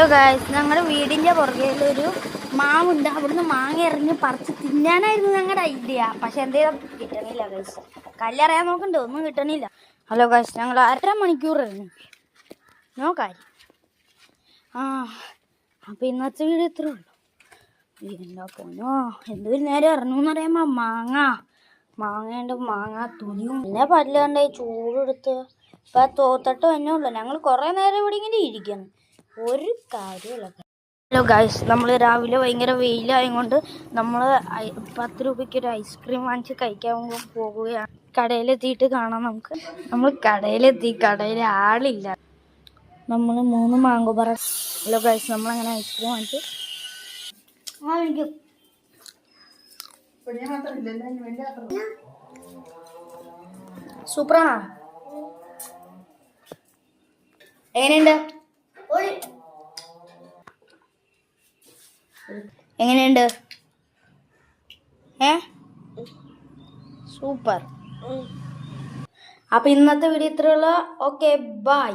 Hello guys, ഞങ്ങളുടെ വീടിൻ്റെ പുറകിലൊരു മാവുണ്ട്. അവിടുന്ന് മാങ്ങ എറിഞ്ഞ് പറിച്ച് തിന്നാനായിരുന്നു ഞങ്ങളുടെ ഐഡിയ. പക്ഷെ എന്തേലും കിട്ടണില്ല ഗായ്സ്. കല്ലറിയാൻ നോക്കണ്ടേ, ഒന്നും കിട്ടണില്ല. ഹലോ ഗായ്സ്, ഞങ്ങൾ 1.5 മണിക്കൂർ എറിഞ്ഞു നോക്കാരി. അപ്പം ഇന്നത്തെ വീഡിയോ ഇത്രേ ഉള്ളൂ. എന്താ പോനോ എന്തൊരു നേരം ഇറങ്ങുമെന്ന് പറയുമ്പോൾ മാങ്ങേൻ്റെ മാങ്ങ തുണിയും പിന്നെ പല്ലാണ്ടായി ചൂടെടുത്ത് ഇപ്പം തോത്തട്ട് തന്നെ ഉള്ളു. ഞങ്ങൾ കുറേ നേരം ഇവിടെ ഇങ്ങനെ ഇരിക്കുന്നു, ഒരു കാര്യമില്ല. ഹലോ ഗായ്സ്, നമ്മൾ രാവിലെ ഭയങ്കര വെയിലായതുകൊണ്ട് നമ്മൾ 10 രൂപയ്ക്ക് ഒരു ഐസ്ക്രീം വാങ്ങിച്ച് കഴിക്കാൻ പോകുകയാണ്. കടയിലെത്തിയിട്ട് കാണാം നമുക്ക്. നമ്മൾ കടയിൽ ആളില്ല. നമ്മൾ 3 മാങ്കോ പറ. ഹലോ ഗായ്സ്, നമ്മളങ്ങനെ ഐസ്ക്രീം വാങ്ങിച്ചു. എനിക്ക് സൂപ്പറാണോ? എങ്ങനെയുണ്ട്? സൂപ്പർ. അപ്പൊ ഇന്നത്തെ വീഡിയോ ഇത്രയുള്ള. Okay, by.